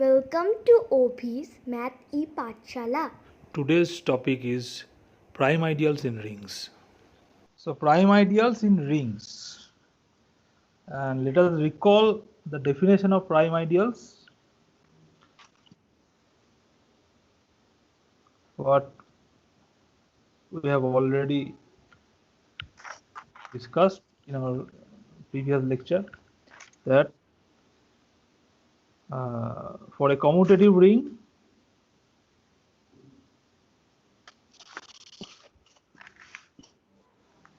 Welcome to OB's Math E-Pathshala. Today's topic is prime ideals in rings. So prime ideals in rings. And let us recall the definition of prime ideals. What we have already discussed in our previous lecture, that for a commutative ring,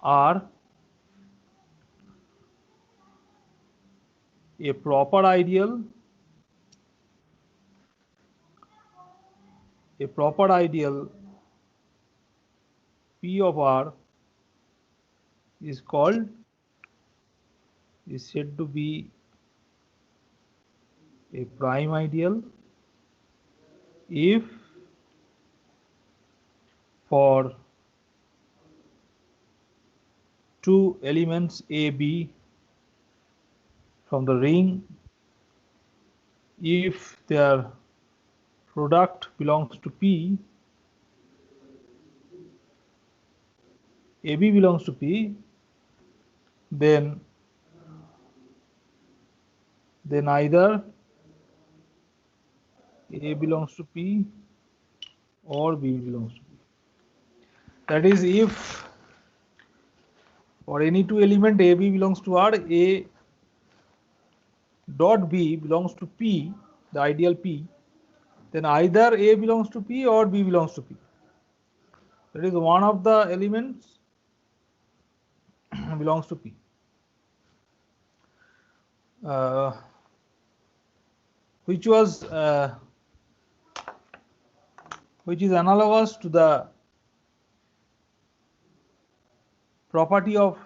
R a proper ideal P of R is said to be a prime ideal if for two elements A, B from the ring, if their product belongs to P, AB belongs to P, then either A belongs to P or B belongs to P. That is, if for any two element AB belongs to R, A dot B belongs to P, the ideal P, then either A belongs to P or B belongs to P. That is, one of the elements belongs to P. Which is analogous to the property of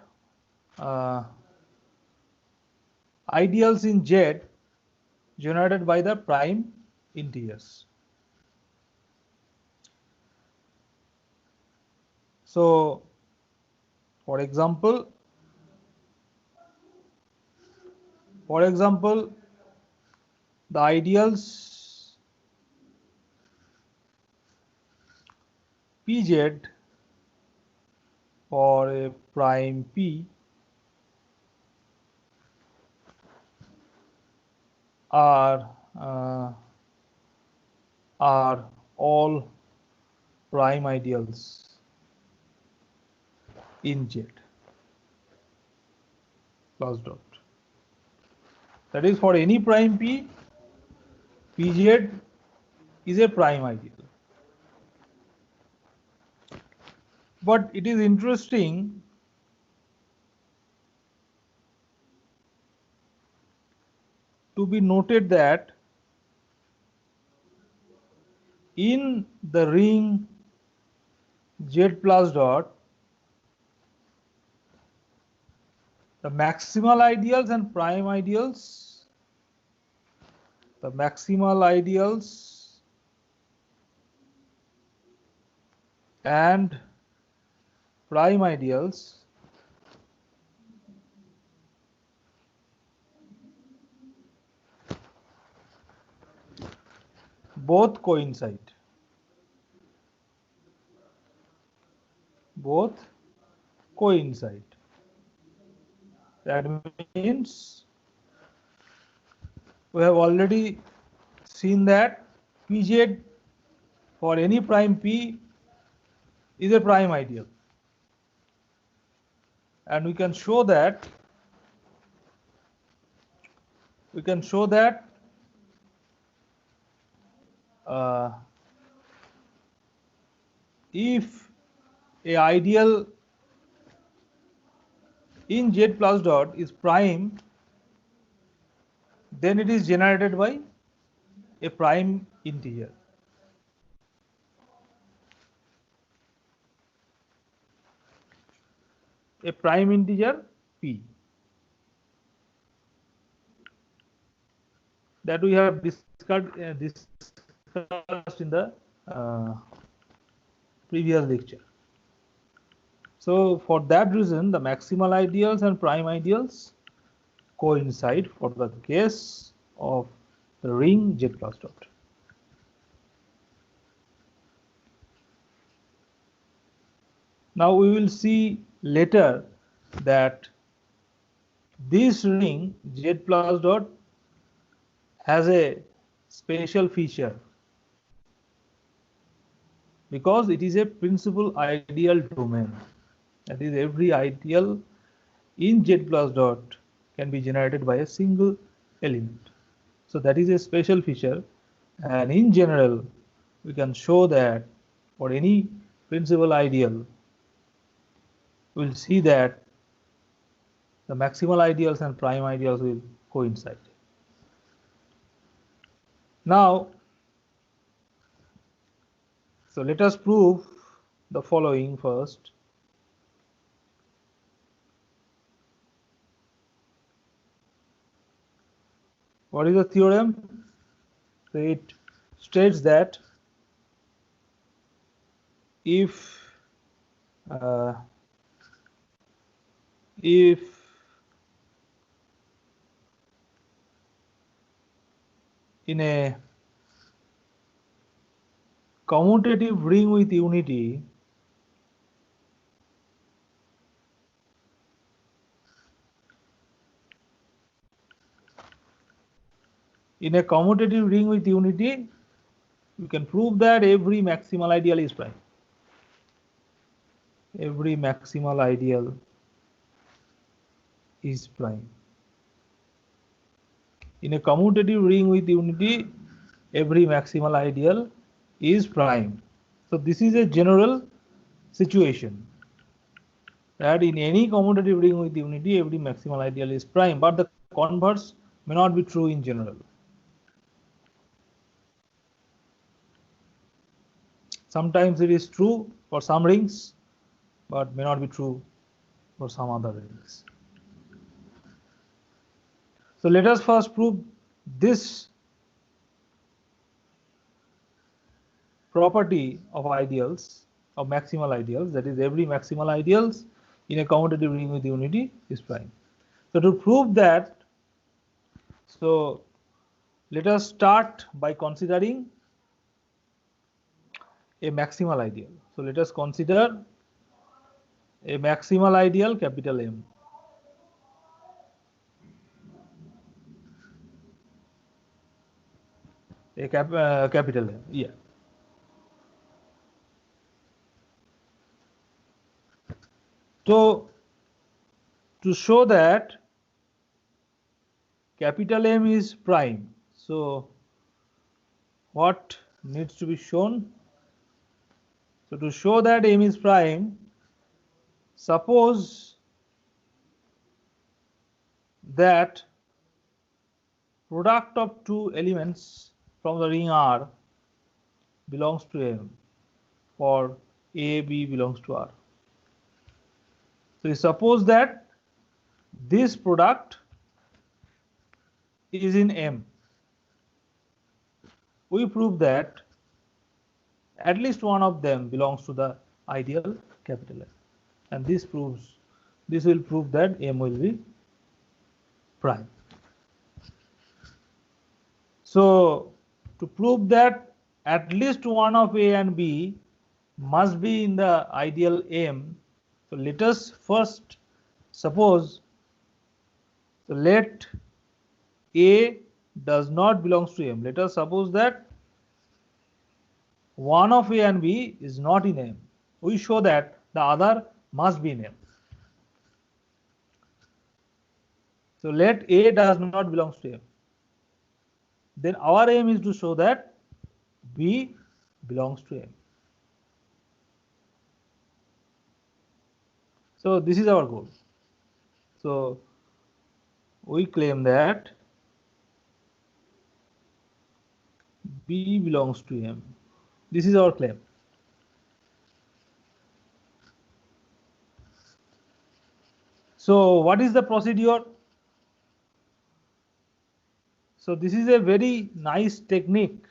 ideals in Z generated by the prime integers. So, for example, the ideals Pz for a prime P are all prime ideals in Z plus dot. That is, for any prime P, Pz is a prime ideal. But it is interesting to be noted that in the ring Z plus dot, the maximal ideals and prime ideals, and prime ideals both coincide. That means we have already seen that Pz for any prime P is a prime ideal, and we can show that if a ideal in Z plus dot is prime, then it is generated by a prime integer. A prime integer P that we have discussed in the previous lecture. So for that reason, the maximal ideals and prime ideals coincide for the case of the ring Z plus dot. Now we will see later that this ring Z plus dot has a special feature because it is a principal ideal domain. That is, every ideal in Z plus dot can be generated by a single element. So that is a special feature, and in general we can show that for any principal ideal we'll see that the maximal ideals and prime ideals will coincide. Now, so let us prove the following first. What is the theorem? So it states that if in a commutative ring with unity, we can prove that every maximal ideal is prime. Every maximal ideal is prime. In a commutative ring with unity, every maximal ideal is prime. So this is a general situation, that in any commutative ring with unity, every maximal ideal is prime, but the converse may not be true in general. Sometimes it is true for some rings, but may not be true for some other rings. So let us first prove this property of ideals, of maximal ideals, that is, every maximal ideals in a commutative ring with unity is prime. So to prove that, so let us start by considering a maximal ideal. So let us consider a maximal ideal, capital M. A capital M, yeah. So to show that capital M is prime, so what needs to be shown? So to show that M is prime, suppose that product of two elements from the ring R belongs to M, for A, B belongs to R. So suppose that this product is in M. We prove that at least one of them belongs to the ideal capital M, and this will prove that M will be prime. So to prove that at least one of A and B must be in the ideal M, so let us first suppose, so let A does not belongs to M. Let us suppose that one of A and B is not in M. We show that the other must be in M. So let A does not belongs to M. Then our aim is to show that B belongs to M. So this is our goal. So we claim that B belongs to M. This is our claim. So what is the procedure? So this is a very nice technique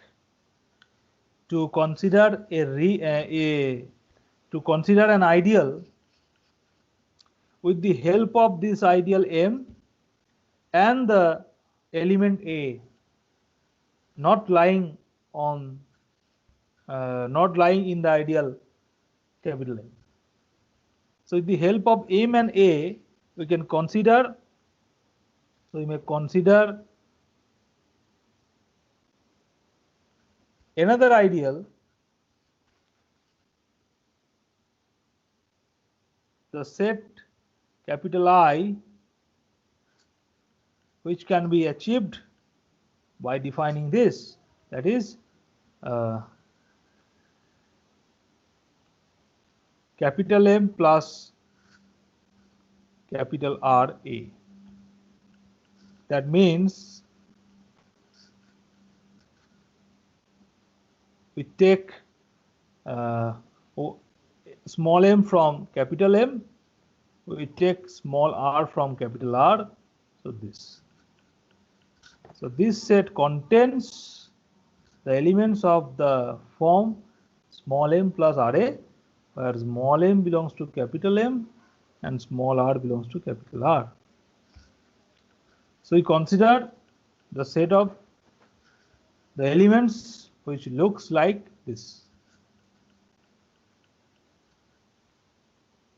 to consider to consider an ideal with the help of this ideal M and the element A. not lying on not lying in the ideal capital M. So with the help of M and A, we can consider, so we may consider another ideal, the set capital I, which can be achieved by defining this, that is capital M plus capital R A. That means we take small m from capital M, we take small r from capital R. So this set contains the elements of the form small m plus Ra, where small m belongs to capital M and small r belongs to capital R. So we consider the set of the elements which looks like this.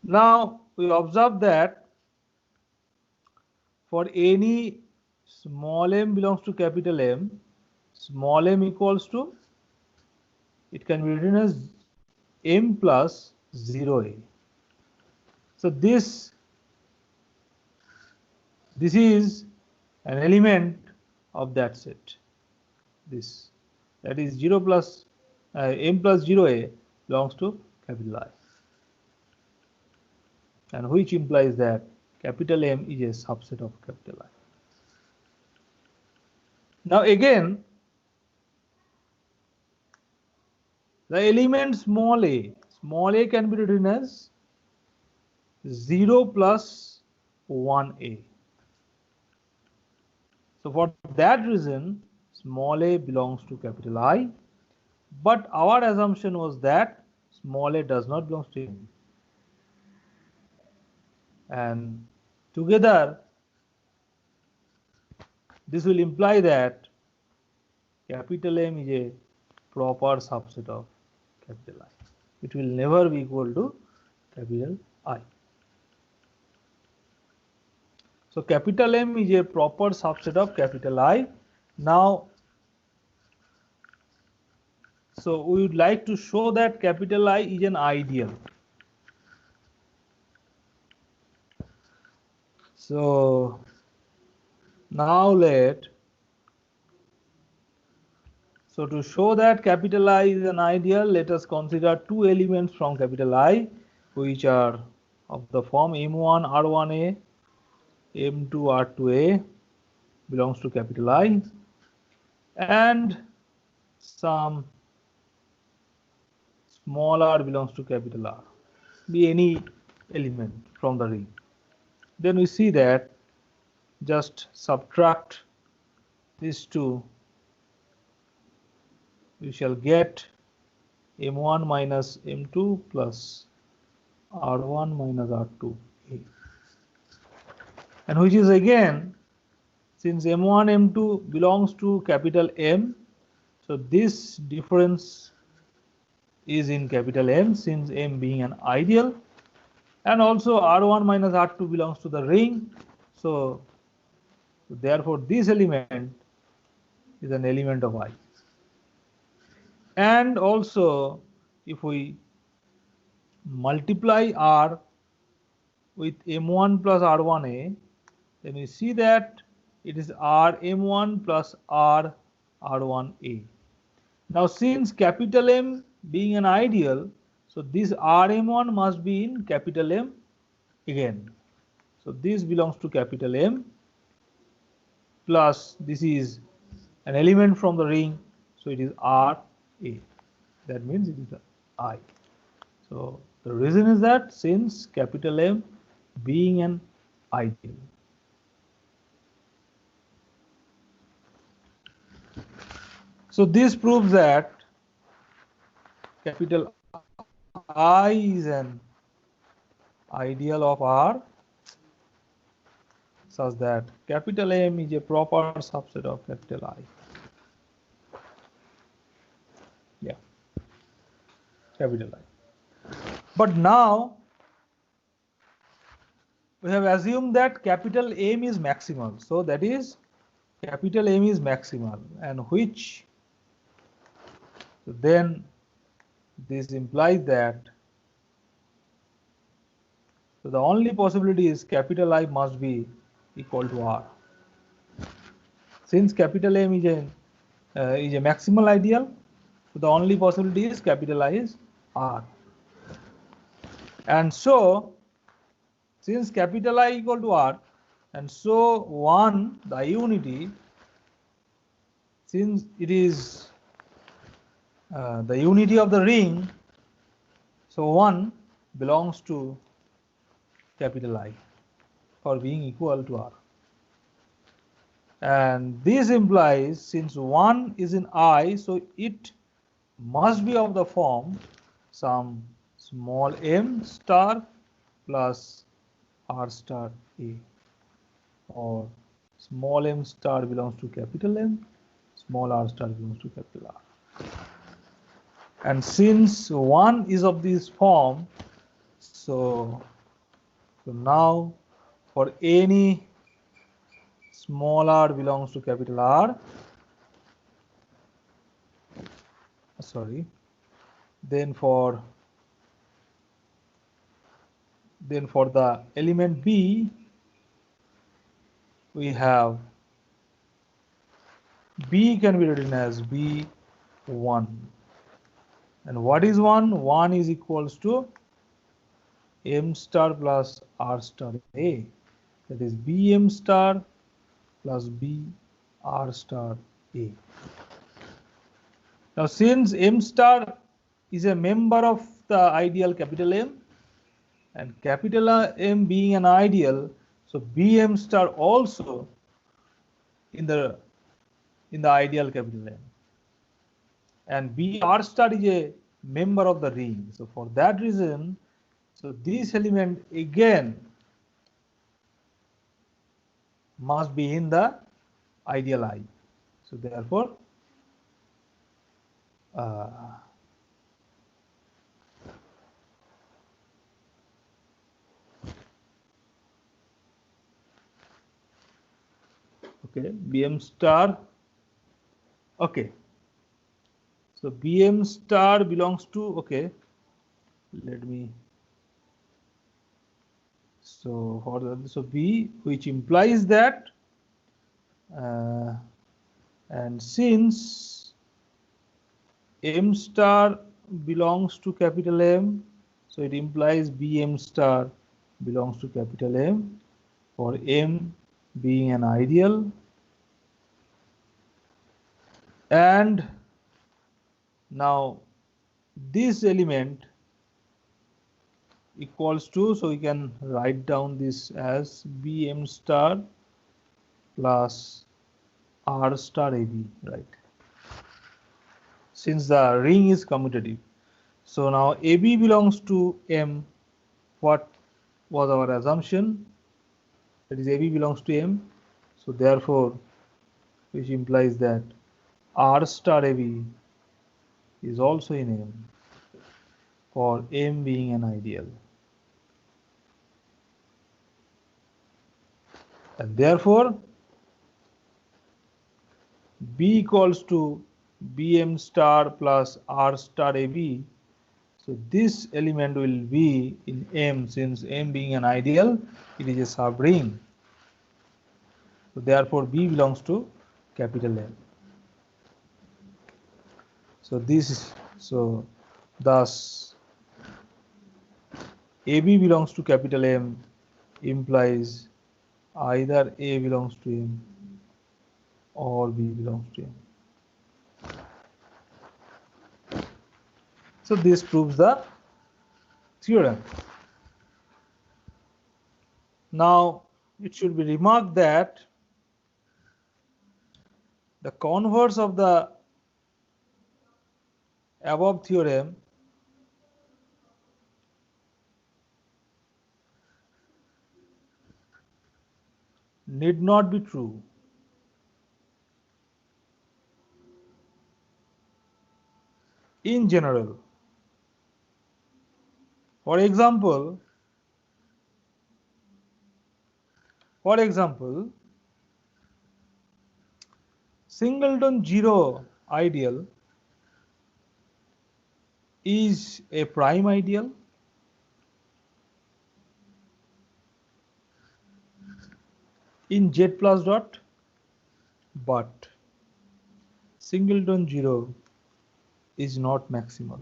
Now we observe that for any small m belongs to capital M, small m equals to, it can be written as m plus 0a. So this is an element of that set. This, that is 0 plus m plus 0a belongs to capital I, and which implies that capital M is a subset of capital I. Now again, the element small a can be written as 0 plus 1a. So for that reason, small a belongs to capital I, but our assumption was that small a does not belong to M. And together, this will imply that capital M is a proper subset of capital I. It will never be equal to capital I. So capital M is a proper subset of capital I. Now, so we would like to show that capital I is an ideal. So now so to show that capital I is an ideal, let us consider two elements from capital I, which are of the form M1 R1A, M2 R2A belongs to capital I, and some small r belongs to capital R, be any element from the ring. Then we see that just subtract these two, we shall get M1 minus M2 plus R1 minus R2A, and which is again, since M1 M2 belongs to capital M, so this difference is in capital M, since M being an ideal, and also R1 minus R2 belongs to the ring, so therefore this element is an element of I. And also if we multiply R with M1 plus R1A, then we see that it is RM1 plus R1A. Now since capital M being an ideal, so this RM1 must be in capital M again. So this belongs to capital M, plus this is an element from the ring, so it is RA. That means it is the I. So the reason is that since capital M being an ideal. So this proves that capital I is an ideal of R, such that capital M is a proper subset of capital I. capital I. But now we have assumed that capital M is maximal. So that is capital M is maximal, and which then this implies that so the only possibility is capital I must be equal to R. Since capital M is a maximal ideal, so the only possibility is capital I is R. And so since capital I equal to R, and so 1, the unity, since it is the unity of the ring, so 1 belongs to capital I for being equal to R. And this implies since 1 is in I, so it must be of the form some small m star plus R star A, or small m star belongs to capital M, small r star belongs to capital R. And since 1 is of this form, so now for any small r belongs to capital R, then for the element B, we have B can be written as B1. And what is 1? 1 is equals to M star plus R star A. That is Bm star plus B R star A. Now since M star is a member of the ideal capital M, and capital M being an ideal, so Bm star also in the ideal capital M, and B R star is a member of the ring. So for that reason, so this element again must be in the ideal I. So therefore okay, Bm star, okay, so Bm star belongs to, okay, let me, so for the, so B, which implies that and since M star belongs to capital M, so it implies Bm star belongs to capital M for M being an ideal. And now this element equals to, so we can write down this as Bm star plus R star AB, right? Since the ring is commutative. So now AB belongs to M. What was our assumption? That is AB belongs to M. So therefore, which implies that R star AB is also in M for M being an ideal. And therefore, B equals to Bm star plus R star AB. So this element will be in M, since M being an ideal, it is a subring. So therefore B belongs to capital M. So this, so thus AB belongs to capital M implies either A belongs to M or B belongs to M. So this proves the theorem. Now it should be remarked that the converse of the above theorem need not be true. In general, For example, singleton zero ideal is a prime ideal in Z plus dot, but singleton zero is not maximal,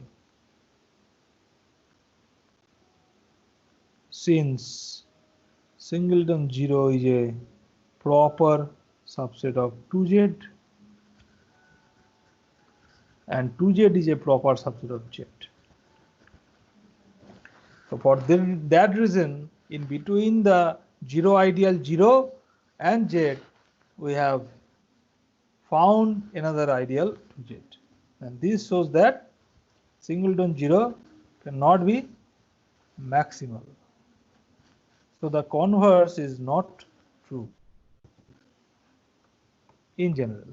since singleton zero is a proper subset of 2Z and 2Z is a proper subset of Z. So for that reason, in between the zero ideal 0 and Z, we have found another ideal Z. And this shows that singleton 0 cannot be maximal. So the converse is not true in general.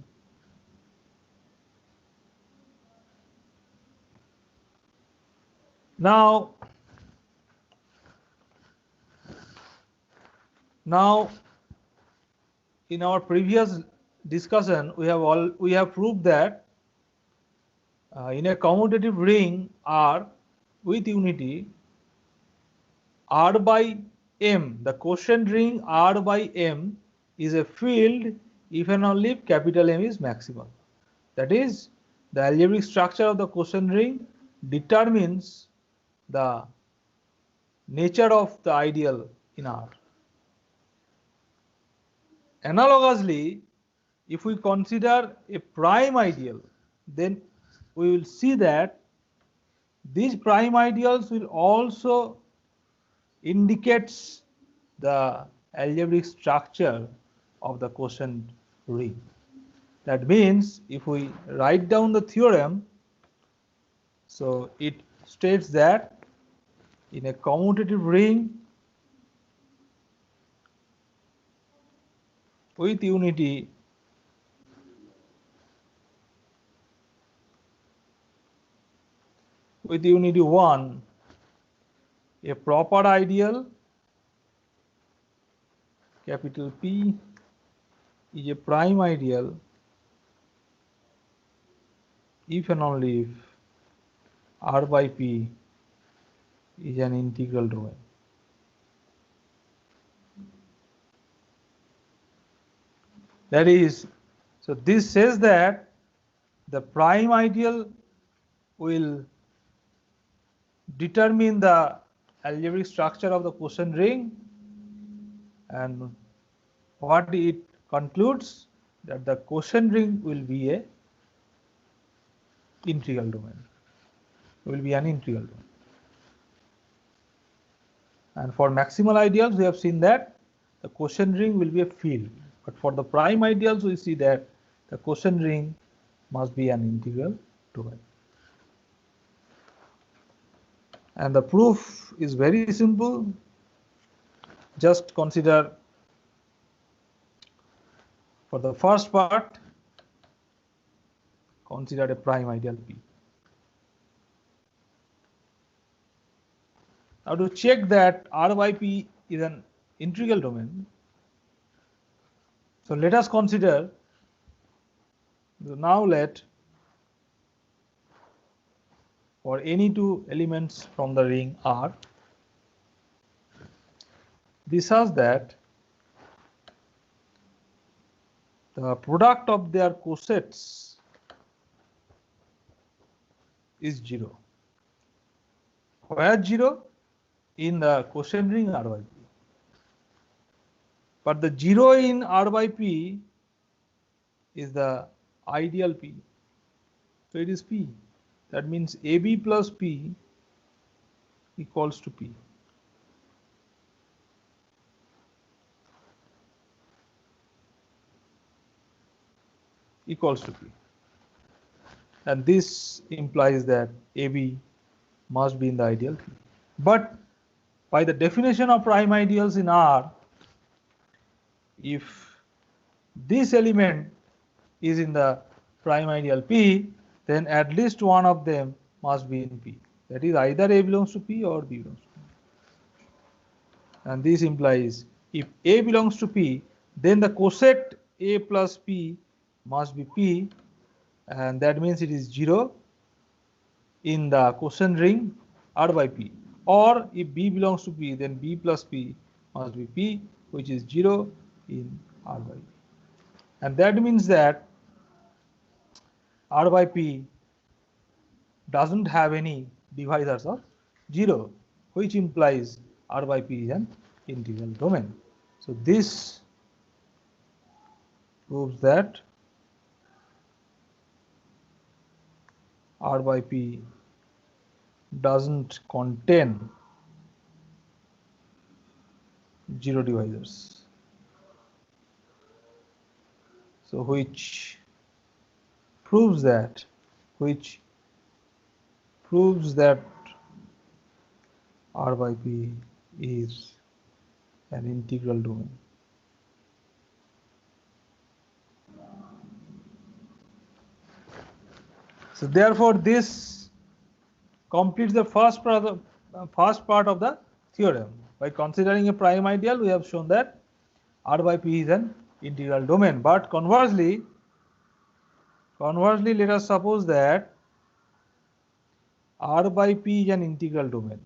Now in our previous discussion, we have proved that in a commutative ring R with unity, R by M, the quotient ring R by M is a field if and only if capital M is maximal. That is, the algebraic structure of the quotient ring determines the nature of the ideal in R. Analogously, if we consider a prime ideal, then we will see that these prime ideals will also indicates the algebraic structure of the quotient ring. That means if we write down the theorem, so it states that in a commutative ring with unity with unity 1, a proper ideal capital P is a prime ideal if and only if R by P is an integral domain. That is, so this says that the prime ideal will determine the algebraic structure of the quotient ring, and what it concludes, that the quotient ring will be a integral domain, will be an integral domain. And for maximal ideals, we have seen that the quotient ring will be a field, but for the prime ideals, we see that the quotient ring must be an integral domain. And the proof is very simple. Just consider, for the first part, consider a prime ideal P. Now to check that R by P is an integral domain, so let us consider, now let for any two elements from the ring R, this says that the product of their cosets is 0. Where 0? In the quotient ring R by P. But the 0 in R by P is the ideal P. So it is P. That means AB plus P equals to P. Equals to P. And this implies that AB must be in the ideal P. But by the definition of prime ideals in R, if this element is in the prime ideal P, then at least one of them must be in P. That is either A belongs to P or B belongs to P. And this implies if A belongs to P, then the coset A plus P must be P, and that means it is 0 in the quotient ring R by P. Or if B belongs to P, then B plus P must be P, which is 0 in R by P. And that means that R by P doesn't have any divisors of 0, which implies R by P is an integral domain. So this proves that R by P doesn't contain 0 divisors. So which proves that R by P is an integral domain. So therefore this completes the first part of the theorem. By considering a prime ideal, we have shown that R by P is an integral domain. But conversely, let us suppose that R by P is an integral domain.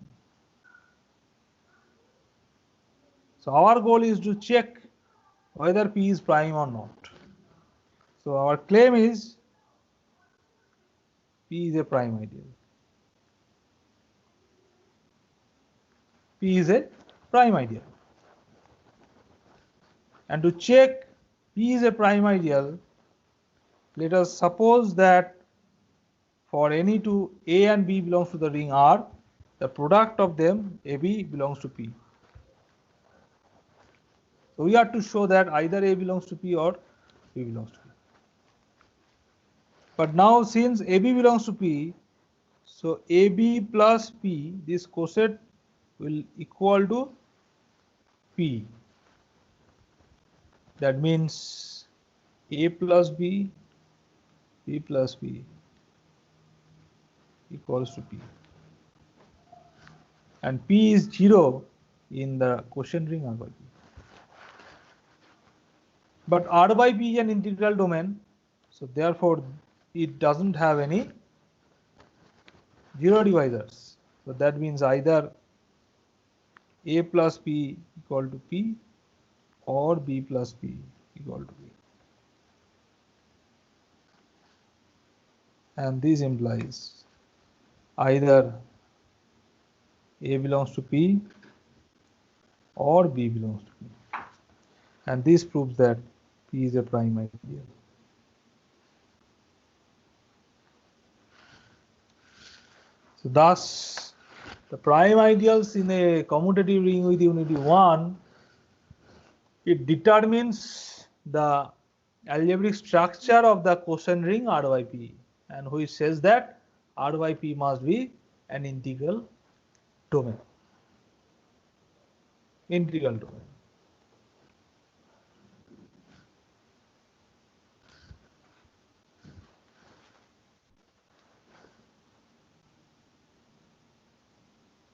So our goal is to check whether P is prime or not. So our claim is P is a prime ideal. P is a prime ideal. And to check P is a prime ideal, let us suppose that for any two A and B belongs to the ring R, the product of them AB belongs to P. So we have to show that either A belongs to P or B belongs to P. But now since AB belongs to P, so AB plus P, this coset will equal to P. That means A plus B, B plus B equals to P. And P is 0 in the quotient ring R by P. But R by P is an integral domain, so therefore it doesn't have any 0 divisors. So that means either A plus P equal to P or B plus P equal to P. And this implies either A belongs to P or B belongs to P. And this proves that P is a prime ideal. So thus, the prime ideals in a commutative ring with unity 1, it determines the algebraic structure of the quotient ring R by P, and which says that R by P must be an integral domain. Integral domain.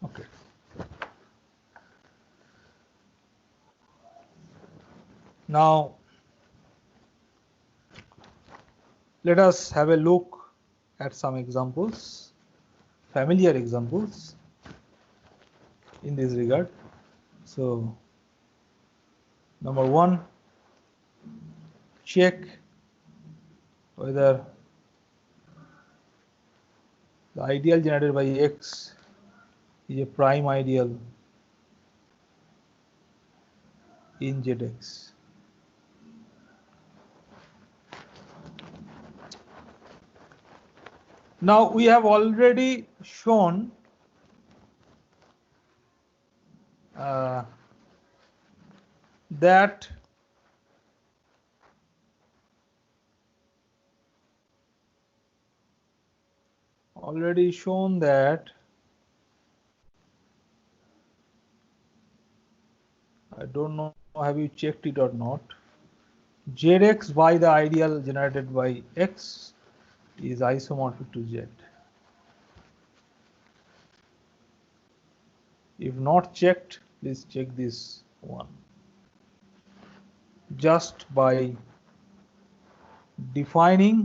Okay. Now, let us have a look at some examples, familiar examples in this regard. So, number 1, check whether the ideal generated by X is a prime ideal in ZX. Now we have already shown that I don't know, have you checked it or not? ZX by the ideal generated by X is isomorphic to Z. If not checked, please check this one. Just by defining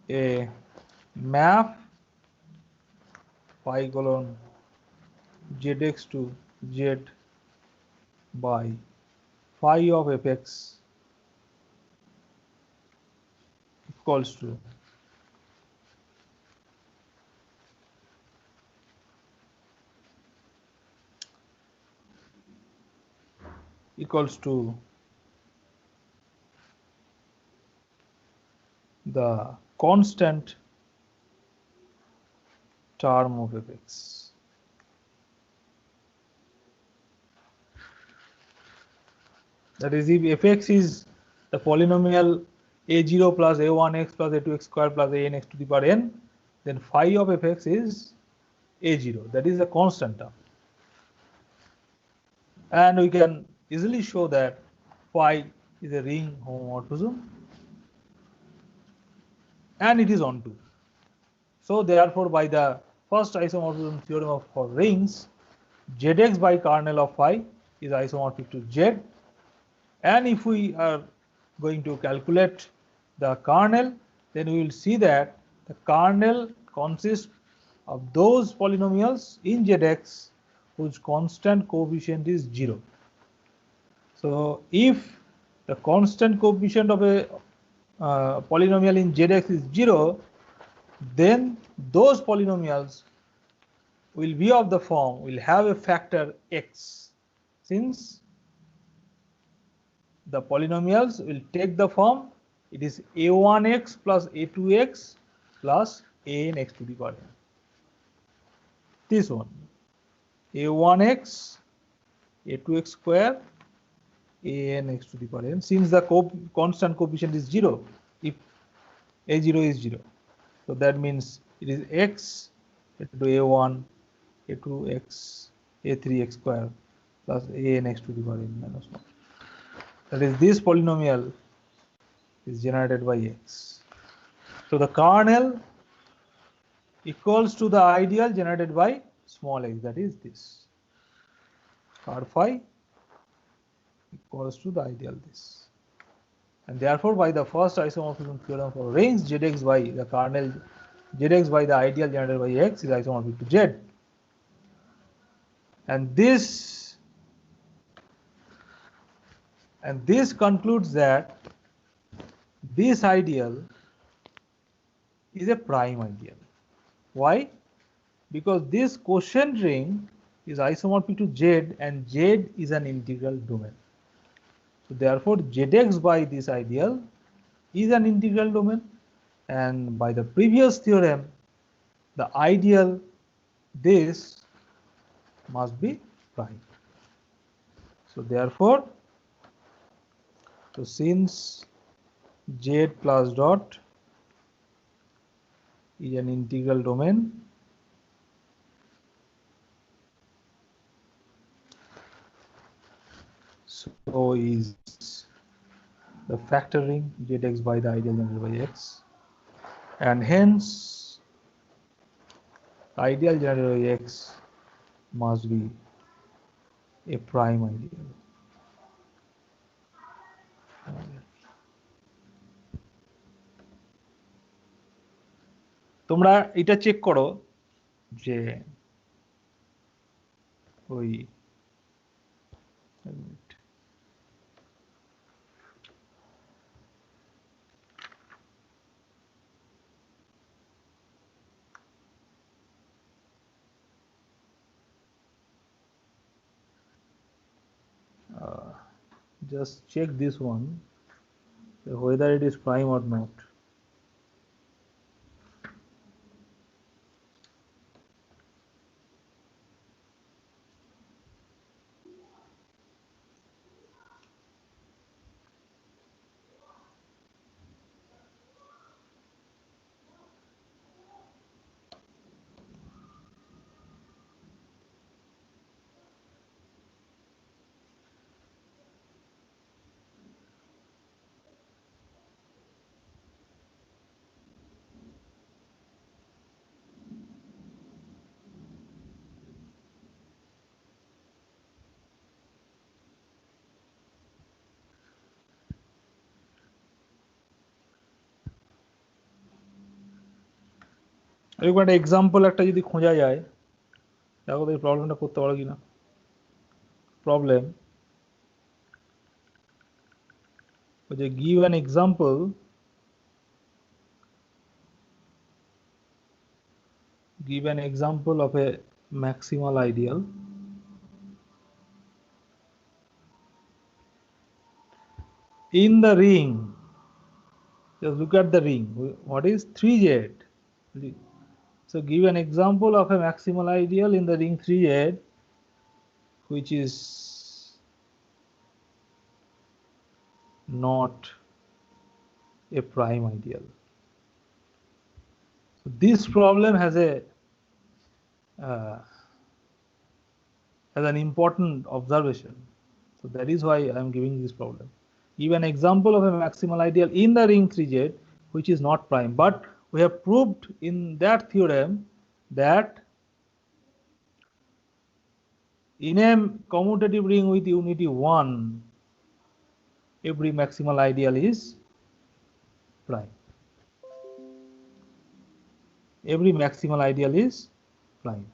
a map phi colon zx to z by phi of fx equals to the constant term of fx. That is, if fx is the polynomial a0 plus a1x plus a2x square plus anx to the power n, then phi of fx is a0. That is a constant term. And we can easily show that phi is a ring homomorphism and it is onto. So therefore, by the first isomorphism theorem for rings, zx by kernel of phi is isomorphic to z. And if we are going to calculate the kernel, then we will see that the kernel consists of those polynomials in zx whose constant coefficient is 0. So if the constant coefficient of a polynomial in zx is 0, then those polynomials will be of the form, will have a factor x, since the polynomials will take the form, it is a1x plus a2x plus anx to the power n. This one, a1x, a2x square, anx to the power n, since the constant coefficient is 0, if a0 is 0. So that means it is x into a1, a2x, a3x square plus anx to the power n minus 1. That is, this polynomial is generated by x. So the kernel equals to the ideal generated by small x, that is this. Ker phi equals to the ideal this. And therefore, by the first isomorphism theorem for rings, zx by the kernel, zx by the ideal generated by x is isomorphic to z. And this concludes that this ideal is a prime ideal. Why? Because this quotient ring is isomorphic to z and z is an integral domain. So therefore, zx by this ideal is an integral domain, and by the previous theorem, the ideal this must be prime. So therefore, since z plus dot is an integral domain, so is the factoring zx by the ideal generated by x, and hence ideal generated by x must be a prime ideal. তোমরা এটা check করো যে ওই just check this one whether it is prime or not. এরকম একটা example একটা যদি খোঁজা যায়, দেখো তো এই প্রবলেমটা করতে পারো কিনা। প্রবলেম যে give an example of a maximal ideal in the ring. Just look at the ring. What is 3Z? So give an example of a maximal ideal in the ring 3Z which is not a prime ideal. So this problem has an important observation. So that is why I am giving this problem. Give an example of a maximal ideal in the ring 3Z which is not prime. But we have proved in that theorem that in a commutative ring with unity 1, every maximal ideal is prime. Every maximal ideal is prime.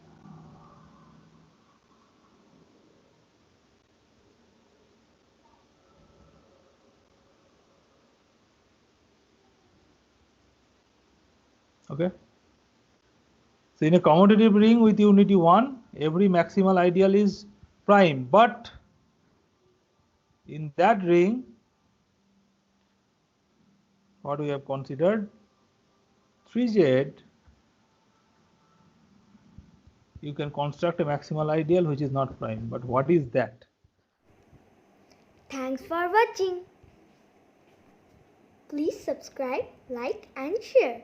Okay. So in a commutative ring with unity 1, every maximal ideal is prime. But in that ring, what we have considered 3Z, you can construct a maximal ideal which is not prime. But what is that? Thanks for watching. Please subscribe, like and share.